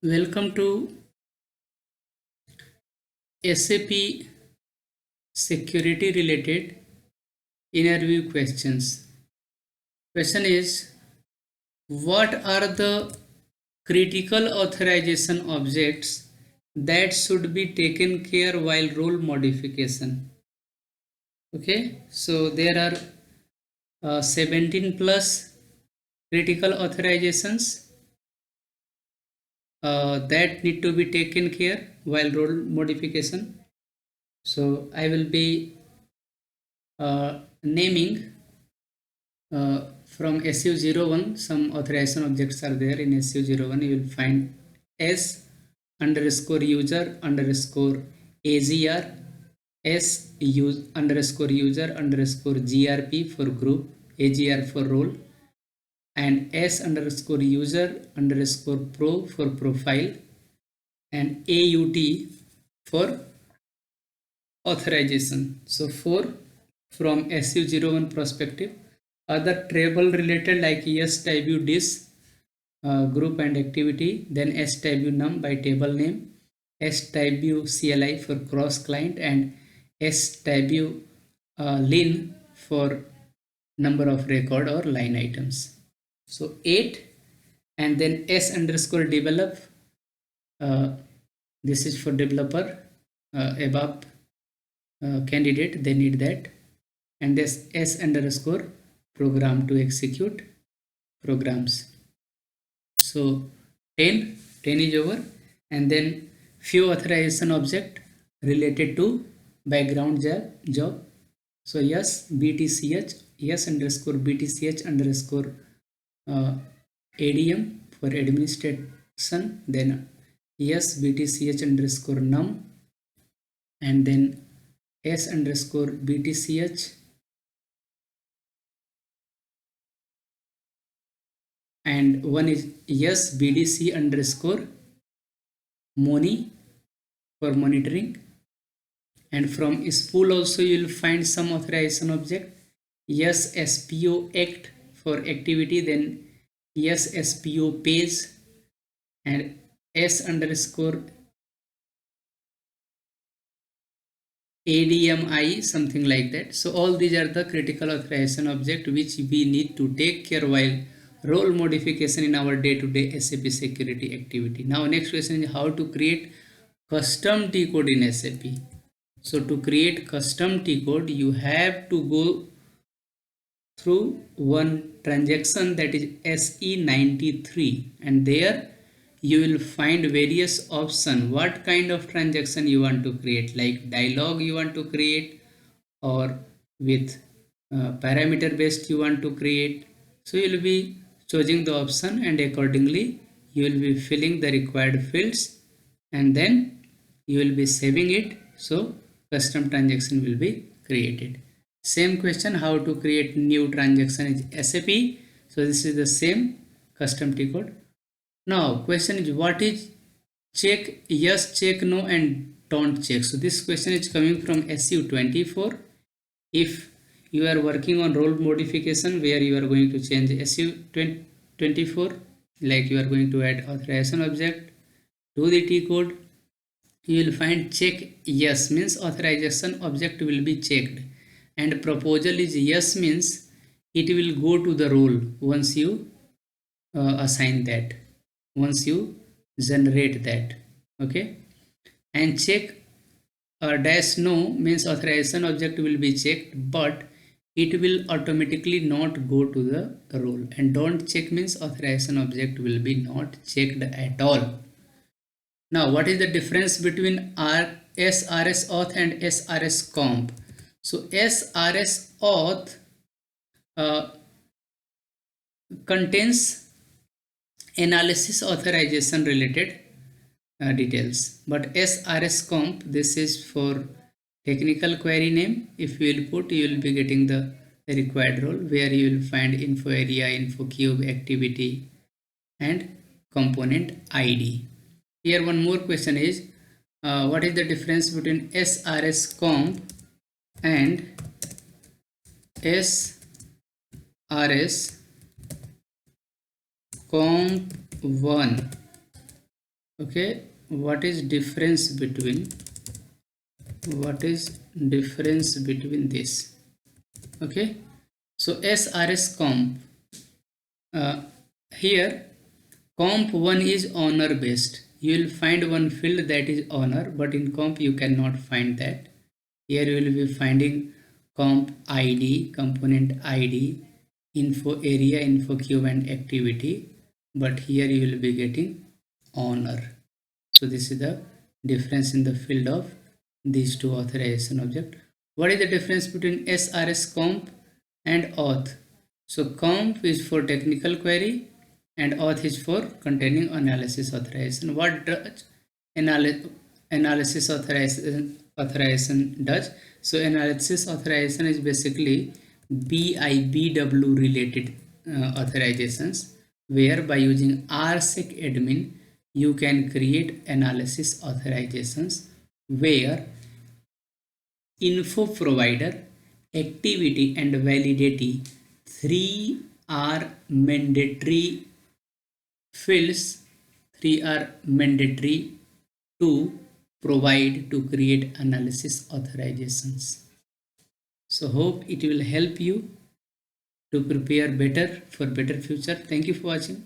Welcome to SAP security related interview questions. Question is, what are the critical authorization objects that should be taken care while role modification? Okay, so there are 17 plus critical authorizations that need to be taken care while role modification. So I will be naming from SU01. Some authorization objects are there in SU01. You will find S underscore user underscore AGR, S use underscore user underscore GRP for group, AGR for role, and S underscore user underscore pro for profile, and AUT for authorization. So 4 from SU01 perspective. Other table related like S type dis group and activity, then S type num by table name, S type CLI for cross client, and S type lin for number of record or line items. So 8, and then S underscore develop, this is for developer, above candidate they need that, and this S underscore program to execute programs. So 10 is over, and then few authorization object related to background job. So yes, BTCH, yes underscore BTCH underscore ADM for administration, then yes BTCH underscore num, and then S underscore BTCH, and one is yes BDC underscore Moni for monitoring. And from spool also you will find some authorization object, yes SPO act for activity, then yes SPO page, and S underscore ADMI, something like that. So all these are the critical authorization object which we need to take care while role modification in our day-to-day SAP security activity. Now next question is how to create custom T code in SAP. So to create custom T code, you have to go through one transaction, that is SE93, and there you will find various options what kind of transaction you want to create, like dialog you want to create, or with parameter based you want to create. So you will be choosing the option, and accordingly you will be filling the required fields, and then you will be saving it, so custom transaction will be created. Same question, how to create new transaction is SAP. So this is the same custom T code. Now question is, what is check yes, check no, and don't check? So this question is coming from SU24. If you are working on role modification where you are going to change SU24, like you are going to add authorization object to the T code, you will find check yes means authorization object will be checked, and proposal is yes means it will go to the role once you assign that, once you generate that. Okay, and check dash no means authorization object will be checked, but it will automatically not go to the role, and don't check means authorization object will be not checked at all. Now what is the difference between SRS auth and SRS comp? So SRS auth uh, contains analysis authorization related details, but SRS comp, this is for technical query name. If you will put, you will be getting the required role where you will find info area, info cube, activity, and component ID. Here one more question is, what is the difference between SRS comp and SRS comp 1? Okay, what is difference between this? Okay, so SRS comp, uh, here comp 1 is honor based. You will find one field that is honor, but in comp you cannot find that. Here you will be finding comp ID, component ID, info area, info cube and activity, but here you will be getting honor. So this is the difference in the field of these two authorization object. What is the difference between SRS comp and auth? So comp is for technical query and auth is for containing analysis authorization. What does analysis authorization does? So analysis authorization is basically BIBW related authorizations, where by using RSec admin you can create analysis authorizations where info provider, activity and validity, three are mandatory fields, three are mandatory to provide to create analysis authorizations. So hope it will help you to prepare better for better future. Thank you for watching.